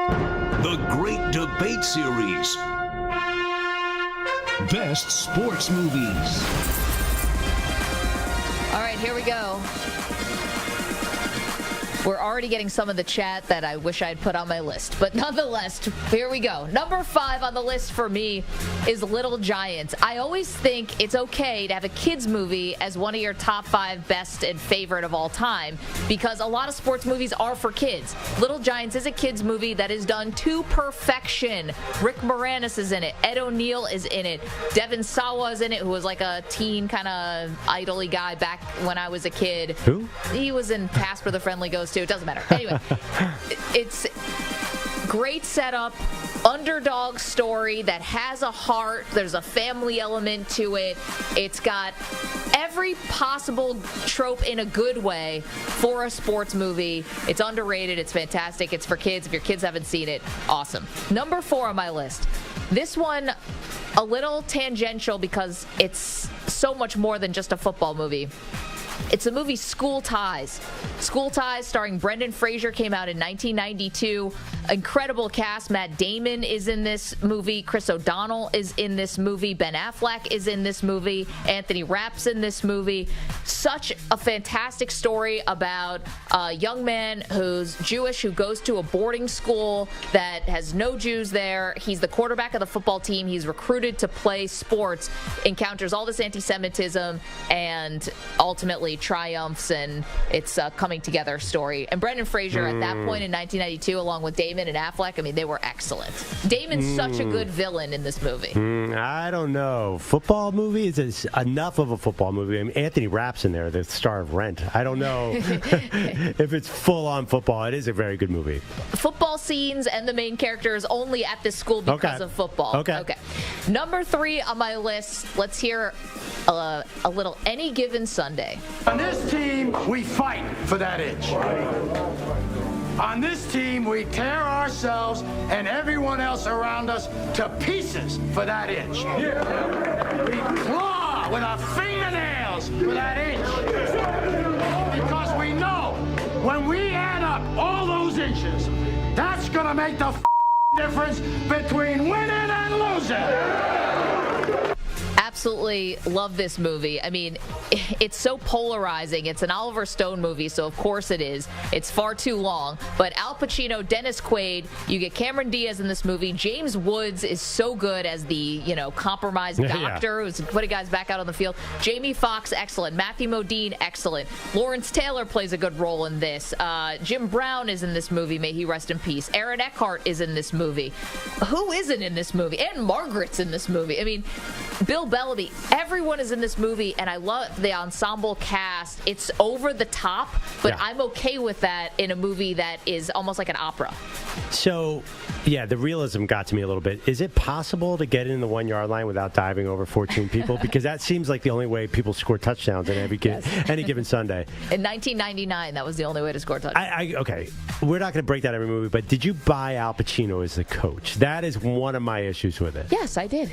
The Great Debate Series. Best Sports Movies. All right, here we go. We're already getting some of the chat that I wish I'd put on my list. But nonetheless, here we go. Number 5 on the list for me is Little Giants. I always think it's okay to have a kids movie as one of your top 5 best and favorite of all time because a lot of sports movies are for kids. Little Giants is a kids movie that is done to perfection. Rick Moranis is in it. Ed O'Neill is in it. Devin Sawa is in it, who was like a teen kind of idol-y guy back when I was a kid. Who? He was in Pass Where the Friendly Goes To. It doesn't matter. Anyway, it's great setup, underdog story that has a heart. There's a family element to it. It's got every possible trope in a good way for a sports movie. It's underrated. It's fantastic. It's for kids. If your kids haven't seen it, awesome. Number 4 on my list. This one, a little tangential because it's so much more than just a football movie. It's the movie School Ties. School Ties, starring Brendan Fraser, came out in 1992. Incredible cast. Matt Damon is in this movie. Chris O'Donnell is in this movie. Ben Affleck is in this movie. Anthony Rapp's in this movie. Such a fantastic story about a young man who's Jewish who goes to a boarding school that has no Jews there. He's the quarterback of the football team. He's recruited to play sports, encounters all this anti-Semitism, and ultimately triumphs, and it's a coming together story. And Brendan Fraser at that point in 1992, along with Damon and Affleck, I mean, they were excellent. Damon's such a good villain in this movie. I don't know. Football movie? Is enough of a football movie? I mean, Anthony Rapp's in there, the star of Rent. I don't know if it's full-on football. It is a very good movie. Football scenes and the main character is only at this school because of football. Okay. Number 3 on my list, let's hear a little Any Given Sunday. On this team, we fight for that inch. On this team, we tear ourselves and everyone else around us to pieces for that inch. We claw with our fingernails for that inch. Because we know when we add up all those inches, that's going to make the difference between winning and losing. Absolutely love this movie. I mean, it's so polarizing. It's an Oliver Stone movie, so of course it is. It's far too long. But Al Pacino, Dennis Quaid, you get Cameron Diaz in this movie. James Woods is so good as the, compromised doctor who's putting guys back out on the field. Jamie Foxx, excellent. Matthew Modine, excellent. Lawrence Taylor plays a good role in this. Jim Brown is in this movie. May he rest in peace. Aaron Eckhart is in this movie. Who isn't in this movie? And Margaret's in this movie. I mean, Bill Bellamy, everyone is in this movie, and I love the ensemble cast. It's over the top, but I'm okay with that in a movie that is almost like an opera. So, the realism got to me a little bit. Is it possible to get in the 1-yard line without diving over 14 people? Because that seems like the only way people score touchdowns on any given Sunday. In 1999, that was the only way to score touchdowns. Okay, we're not going to break that every movie, but did you buy Al Pacino as the coach? That is one of my issues with it. Yes, I did.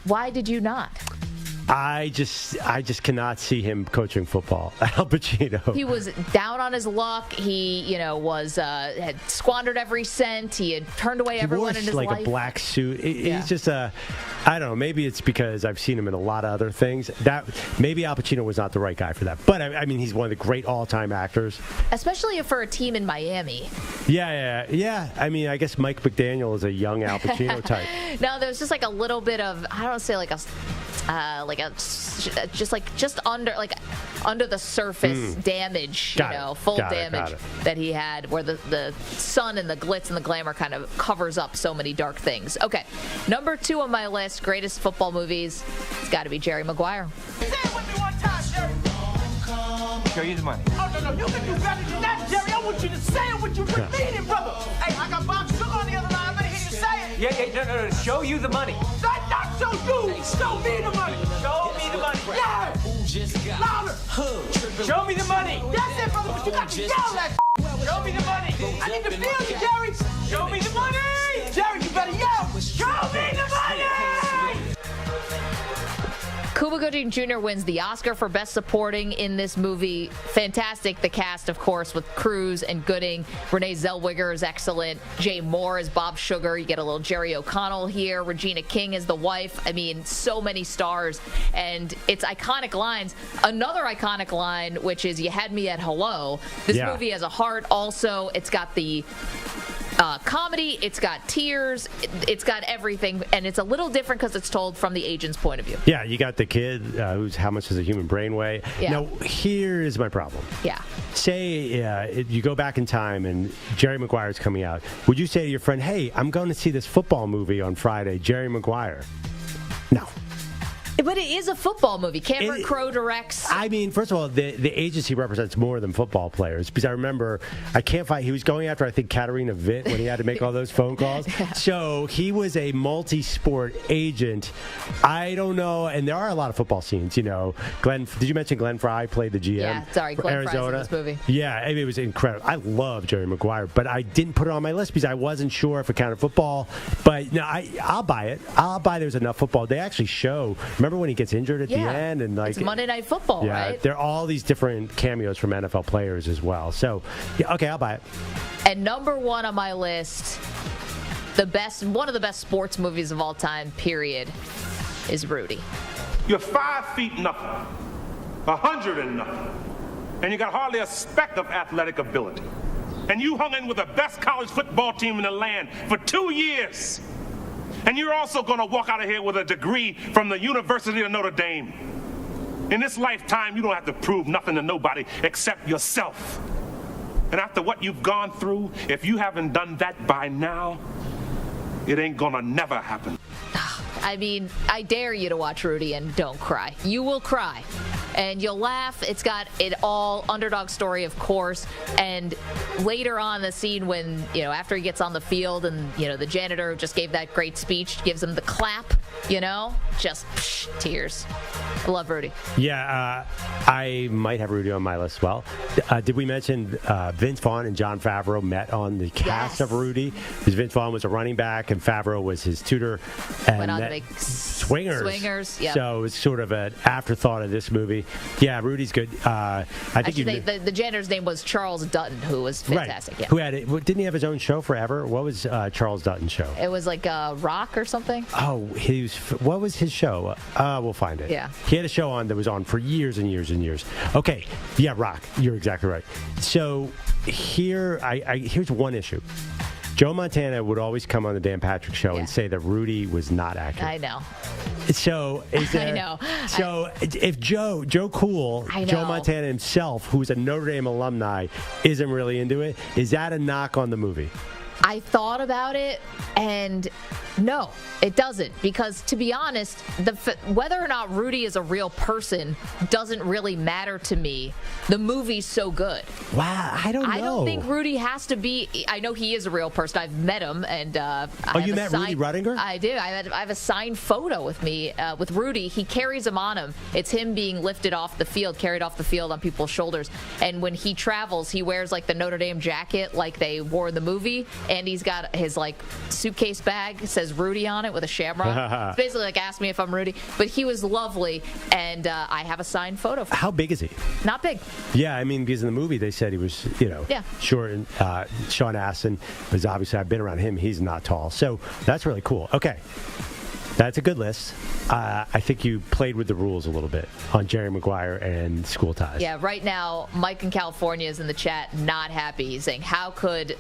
Why did you not? I just cannot see him coaching football. Al Pacino. He was down on his luck. He, had squandered every cent. He had turned away everyone in his life. He wore a black suit. He's just I don't know. Maybe it's because I've seen him in a lot of other things. Maybe Al Pacino was not the right guy for that. But I mean, he's one of the great all-time actors. Especially for a team in Miami. Yeah. I mean, I guess Mike McDaniel is a young Al Pacino type. No, there was just like a little bit of, I don't want to say like a under the surface damage, full damage that he had, where the sun and the glitz and the glamour kind of covers up so many dark things. Okay, number 2 on my list, greatest football movies, it's got to be Jerry Maguire. Say it with me one time, Jerry. Show you the money. Oh, no, you can do better than that, Jerry. I want you to say it what you mean it, brother. Hey, I got Bob Sugar on the other line. I better hear you say it. No. Show you the money. Not show you. Show me the money. Show me the money. Yeah. Louder. Show me the money. That's it, brother, but you got to yell that. Show me the money. I need to feel you, Jerry. Show me the money. Jerry, you better yell. Show me the money. Cuba Gooding Jr. wins the Oscar for Best Supporting in this movie. Fantastic. The cast, of course, with Cruise and Gooding. Renee Zellweger is excellent. Jay Moore is Bob Sugar. You get a little Jerry O'Connell here. Regina King is the wife. I mean, so many stars. And it's iconic lines. Another iconic line, which is "You had me at hello." This movie has a heart also. It's got the comedy, it's got tears, it's got everything, and it's a little different because it's told from the agent's point of view. Yeah, you got the kid who's how much does a human brain weigh? Yeah. Now, here is my problem. Yeah. Say you go back in time and Jerry Maguire's coming out. Would you say to your friend, hey, I'm going to see this football movie on Friday, Jerry Maguire? No. But it is a football movie. Cameron Crowe directs. I mean, first of all, the agency represents more than football players because I remember he was going after, I think, Katarina Witt when he had to make all those phone calls. Yeah. So he was a multi-sport agent. I don't know, and there are a lot of football scenes. You know, did you mention Glenn Fry played the GM? Yeah, sorry, Glenn Arizona. Fry's in this movie. Yeah, I mean, it was incredible. I love Jerry Maguire, but I didn't put it on my list because I wasn't sure if it counted football. But no, I'll buy it. I'll buy there's enough football. They actually show. Remember when he gets injured at the end, and it's Monday Night Football, right? There are all these different cameos from NFL players as well. So, yeah, okay, I'll buy it. And number one on my list, one of the best sports movies of all time, period, is Rudy. You're 5 feet nothing, 100 and nothing, and you got hardly a speck of athletic ability. And you hung in with the best college football team in the land for 2 years. And you're also going to walk out of here with a degree from the University of Notre Dame. In this lifetime, you don't have to prove nothing to nobody except yourself. And after what you've gone through, if you haven't done that by now, it ain't going to never happen. I mean, I dare you to watch Rudy and don't cry. You will cry. And you'll laugh. It's got it all. Underdog story, of course. And later on, the scene when, after he gets on the field and, the janitor just gave that great speech, gives him the clap, just tears. I love Rudy. Yeah, I might have Rudy on my list as well. Did we mention Vince Vaughn and Jon Favreau met on the cast of Rudy? Because Vince Vaughn was a running back and Favreau was his tutor. And went on to make Swingers. Yeah. So it was sort of an afterthought of this movie. Yeah, Rudy's good. I think the janitor's name was Charles Dutton, who was fantastic. Right. Yeah. Who had it? Didn't he have his own show forever? What was Charles Dutton's show? It was like Rock or something. Oh, what was his show? We'll find it. Yeah. He had a show that was on for years and years and years. Okay. Yeah, Rock. You're exactly right. So here's one issue. Joe Montana would always come on the Dan Patrick Show and say that Rudy was not accurate. I know. So I know. So if Joe Cool, Joe Montana himself, who's a Notre Dame alumni, isn't really into it, is that a knock on the movie? I thought about it, and no, it doesn't. Because to be honest, whether or not Rudy is a real person doesn't really matter to me. The movie's so good. Wow, I don't know. I don't think Rudy has to be. I know he is a real person. I've met him, and you met Rudy Ruttinger? I do. I have a signed photo with me with Rudy. He carries him on him. It's him being lifted off the field, carried off the field on people's shoulders. And when he travels, he wears like the Notre Dame jacket, like they wore in the movie. And he's got his suitcase bag, says Rudy on it with a shamrock. It's basically ask me if I'm Rudy. But he was lovely, and I have a signed photo. How big is he? Not big. Yeah, I mean, because in the movie they said he was, short. And Sean Astin was obviously, I've been around him. He's not tall. So that's really cool. Okay. That's a good list. I think you played with the rules a little bit on Jerry Maguire and School Ties. Yeah, right now, Mike in California is in the chat, not happy. He's saying, how could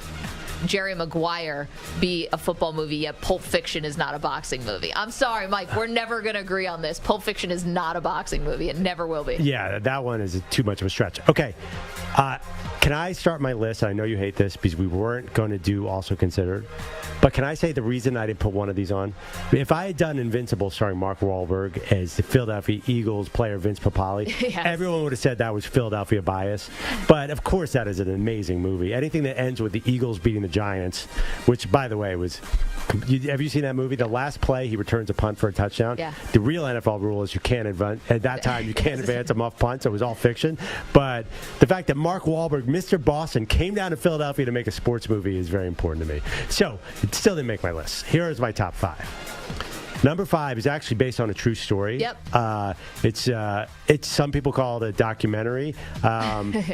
Jerry Maguire be a football movie, yet Pulp Fiction is not a boxing movie? I'm sorry, Mike. We're never going to agree on this. Pulp Fiction is not a boxing movie. It never will be. Yeah, that one is too much of a stretch. Okay. Can I start my list? I know you hate this because we weren't going to do Also Considered. But can I say the reason I didn't put one of these on? If I had done Invincible starring Mark Wahlberg as the Philadelphia Eagles player Vince Papale, everyone would have said that was Philadelphia bias. But, of course, that is an amazing movie. Anything that ends with the Eagles beating the Giants, which, by the way, was... Have you seen that movie? The last play, he returns a punt for a touchdown. Yeah. The real NFL rule is you can't advance. At that time, you can't advance a muff punt, so it was all fiction. But the fact that Mark Wahlberg, Mr. Boston, came down to Philadelphia to make a sports movie is very important to me. So it still didn't make my list. Here is my top 5. Number 5 is actually based on a true story. Yep. It's some people call it a documentary.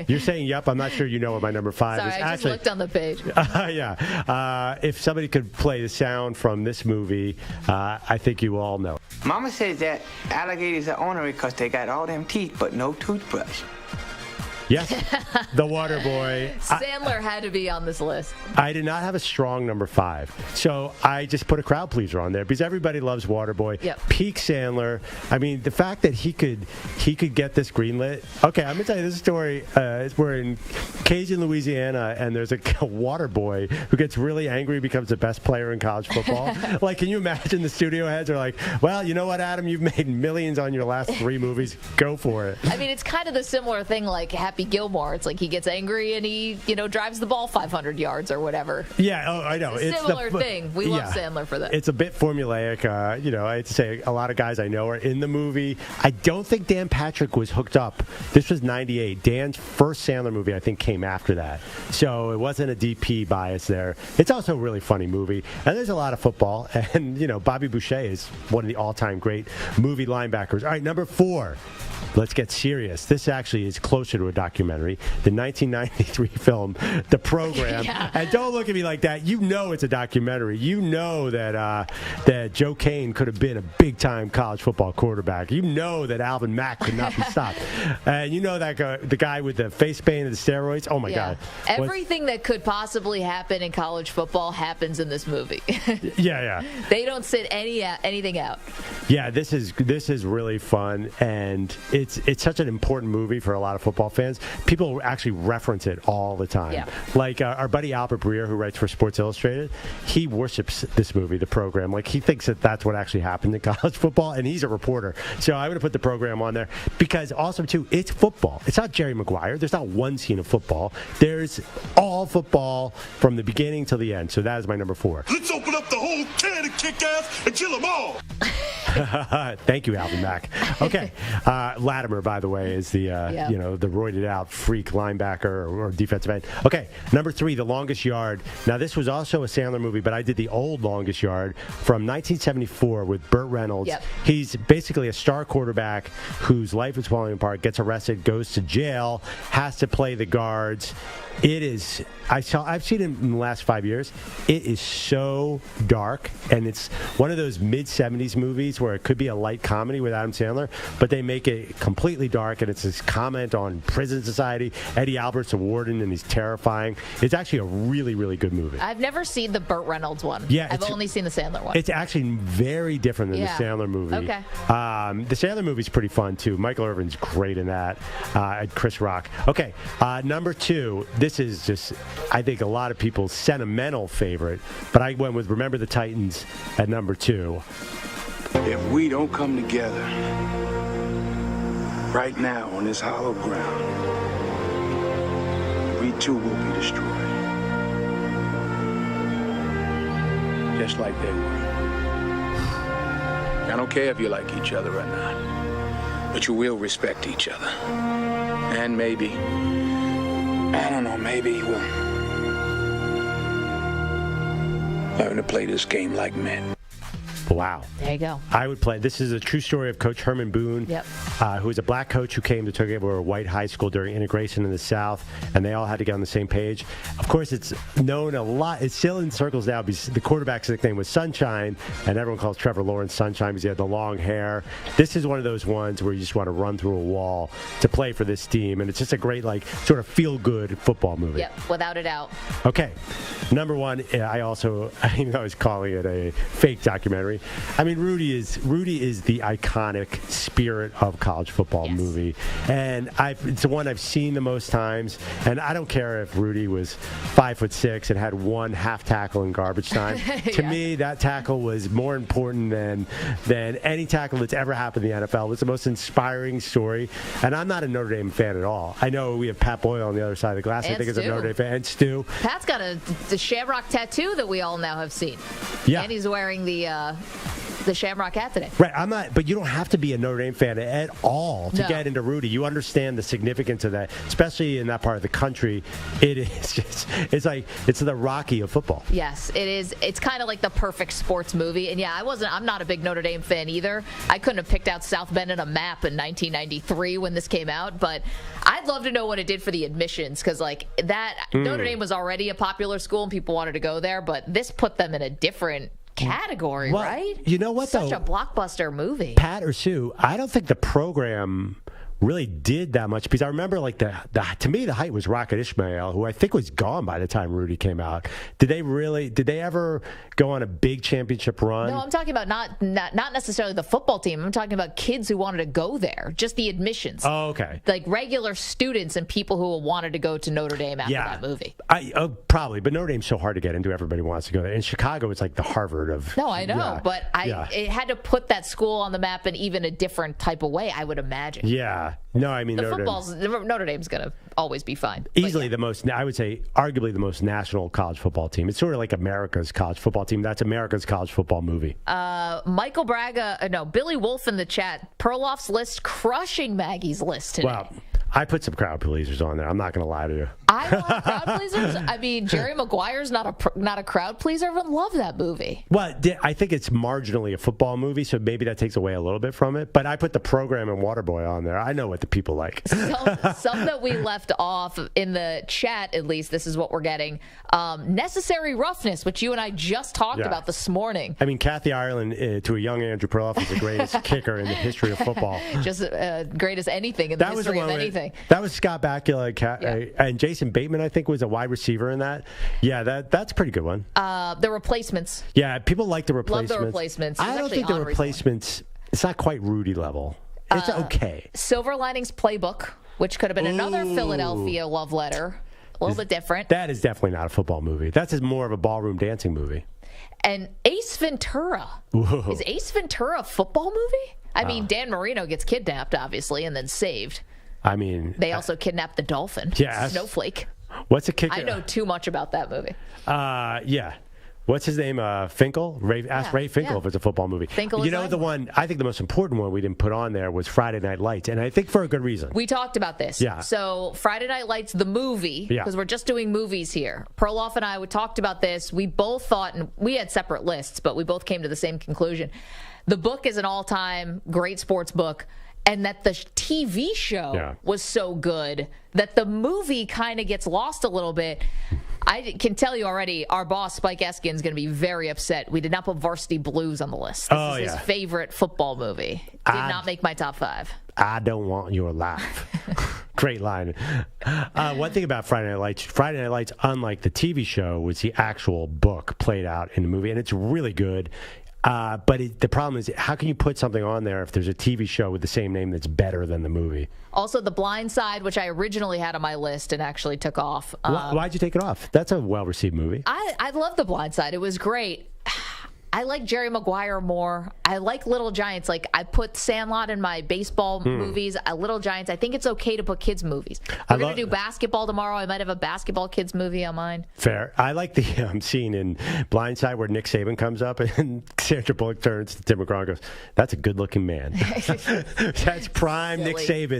You're saying yep. I'm not sure you know what my number 5 Sorry, is. I just looked on the page. Yeah. If somebody could play the sound from this movie, I think you all know. Mama says that alligators are ornery because they got all them teeth but no toothbrush. Yes, The Water Boy. Sandler had to be on this list. I did not have a strong number 5, so I just put a crowd pleaser on there because everybody loves Waterboy. Yep. Peak Sandler. I mean, the fact that he could get this greenlit. Okay, I'm gonna tell you this story. We're in Cajun, Louisiana, and there's a water boy who gets really angry, becomes the best player in college football. Like, can you imagine the studio heads are like, "Well, you know what, Adam? You've made millions on your last 3 movies. Go for it." I mean, it's kind of the similar thing like Happy Gilmore. It's like he gets angry and he, drives the ball 500 yards or whatever. Yeah, I know. It's a similar thing. We love Sandler for that. It's a bit formulaic. I have to say, a lot of guys I know are in the movie. I don't think Dan Patrick was hooked up. This was 98. Dan's first Sandler movie, I think, came after that. So it wasn't a DP bias there. It's also a really funny movie. And there's a lot of football. And, Bobby Boucher is one of the all-time great movie linebackers. All right, number 4. Let's get serious. This actually is closer to a documentary. The 1993 film, The Program. Yeah. And don't look at me like that. You know it's a documentary. You know that Joe Kane could have been a big-time college football quarterback. You know that Alvin Mack could not be stopped. And you know that the guy with the face paint and the steroids. Oh, my God. Everything that could possibly happen in college football happens in this movie. Yeah. They don't sit anything out. Yeah, this is really fun, and it's such an important movie for a lot of football fans. People actually reference it all the time. Yeah. Like our buddy Albert Breer, who writes for Sports Illustrated, he worships this movie, The Program. Like, he thinks that that's what actually happened in college football, and he's a reporter. So I'm going to put The Program on there because also, too, it's football. It's not Jerry Maguire. There's not one scene of football. There's all football from the beginning till the end. So that is my number 4. Let's open up the whole can of kick-ass and kill them all. Thank you, Alvin Mack. Okay, Latimer, by the way, is the the roided out freak linebacker or defensive end. Okay, number 3, The Longest Yard. Now, this was also a Sandler movie, but I did the old Longest Yard from 1974 with Burt Reynolds. Yep. He's basically a star quarterback whose life is falling apart, gets arrested, goes to jail, has to play the guards. It is. I've seen it in the last 5 years. It is so dark, and it's one of those mid-'70s movies where it could be a light comedy with Adam Sandler, but they make it completely dark, and it's this comment on prison society. Eddie Albert's a warden, and he's terrifying. It's actually a really, really good movie. I've never seen the Burt Reynolds one. Yeah, I've only seen the Sandler one. It's actually very different than the Sandler movie. Okay. The Sandler movie's pretty fun, too. Michael Irvin's great in that, and Chris Rock. Okay, number 2. This is just, I think, a lot of people's sentimental favorite, but I went with Remember the Titans at number 2. If we don't come together right now on this hollow ground, we too will be destroyed. Just like they were. I don't care if you like each other or not, but you will respect each other. And maybe, I don't know, maybe we'll learn to play this game like men. Wow. There you go. I would play. This is a true story of Coach Herman Boone, who was a black coach who came to took over a white high school during integration in the South, and they all had to get on the same page. Of course, it's known a lot. It's still in circles now because the quarterback's nickname was Sunshine, and everyone calls Trevor Lawrence Sunshine because he had the long hair. This is one of those ones where you just want to run through a wall to play for this team, and it's just a great, sort of feel-good football movie. Yep, without a doubt. Okay. Number 1, I was calling it a fake documentary. I mean, Rudy is the iconic spirit of college football movie, and it's the one I've seen the most times. And I don't care if Rudy was 5'6" and had one half tackle in garbage time. To me, that tackle was more important than any tackle that's ever happened in the NFL. It was the most inspiring story. And I'm not a Notre Dame fan at all. I know we have Pat Boyle on the other side of the glass. I think is a Notre Dame fan. And Stu. Pat's got the Shamrock tattoo that we all now have seen. Yeah. And he's wearing the the Shamrock hat today. Right, I'm not, but you don't have to be a Notre Dame fan at all to get into Rudy. You understand the significance of that, especially in that part of the country. It is just, it's the Rocky of football. Yes, it is. It's kind of like the perfect sports movie. And yeah, I'm not a big Notre Dame fan either. I couldn't have picked out South Bend in a map in 1993 when this came out, but I'd love to know what it did for the admissions, because Notre Dame was already a popular school and people wanted to go there, but this put them in a different category, right? You know what, Such a blockbuster movie. Pat or Sue, I don't think the program really did that much, because I remember to me the height was Rocket Ismail, who I think was gone by the time Rudy came out. Did they ever go on a big championship run? No, I'm talking about not necessarily the football team. I'm talking about kids who wanted to go there, just the admissions. Oh, okay. Like regular students and people who wanted to go to Notre Dame after that movie. Probably, but Notre Dame's so hard to get into. Everybody wants to go there. In Chicago, it's like the Harvard of. No, I know, but it had to put that school on the map in even a different type of way, I would imagine. Yeah. No, I mean, Notre Dame's going to always be fine. Easily the most, I would say, arguably the most national college football team. It's sort of like America's college football team. That's America's college football movie. Michael Braga, Billy Wolf in the chat, Perloff's list crushing Maggie's list today. Wow. I put some crowd pleasers on there. I'm not going to lie to you. I don't like crowd pleasers. I mean, Jerry Maguire's not a crowd pleaser. Everyone loved that movie. Well, I think it's marginally a football movie, so maybe that takes away a little bit from it. But I put The Program and Waterboy on there. I know what the people like. Some that we left off in the chat, at least, this is what we're getting. Necessary Roughness, which you and I just talked about this morning. I mean, Kathy Ireland to a young Andrew Perloff is the greatest kicker in the history of football. Just great as anything in the history of anything. That was Scott Bakula, and Jason Bateman, I think, was a wide receiver in that. Yeah, that's a pretty good one. The Replacements. Yeah, people like The Replacements. Love The Replacements. I don't think The Replacements, it's not quite Rudy level. It's okay. Silver Linings Playbook, which could have been another Philadelphia love letter. A little bit different. That is definitely not a football movie. That's more of a ballroom dancing movie. And Ace Ventura. Whoa. Is Ace Ventura a football movie? I mean, Dan Marino gets kidnapped, obviously, and then saved. I mean, they also kidnapped the dolphin. Yeah, Snowflake. What's a kicker? I know too much about that movie. Yeah. What's his name? Finkel? Ask Ray Finkel if it's a football movie. Finkel the one, I think the most important one we didn't put on there was Friday Night Lights, and I think for a good reason. We talked about this. Yeah. So Friday Night Lights, the movie, because we're just doing movies here. Perloff and I, we talked about this. We both thought, and we had separate lists, but we both came to the same conclusion. The book is an all-time great sports book, and that the TV show was so good that the movie kind of gets lost a little bit. I can tell you already, our boss, Spike Eskin's going to be very upset. We did not put Varsity Blues on the list. This is his favorite football movie. Did not make my top 5. I don't want your life. Great line. One thing about Friday Night Lights, unlike the TV show, was the actual book played out in the movie, and it's really good. But the problem is, how can you put something on there if there's a TV show with the same name that's better than the movie? Also, The Blind Side, which I originally had on my list and actually took off. Why'd you take it off? That's a well-received movie. I love The Blind Side. It was great. I like Jerry Maguire more. I like Little Giants. Like, I put Sandlot in my baseball movies. Little Giants. I think it's okay to put kids movies. We're going to do basketball tomorrow. I might have a basketball kids movie on mine. Fair. I like the scene in Blindside where Nick Saban comes up and Sandra Bullock turns to Tim McGraw and goes, "That's a good-looking man." That's prime Nick Saban.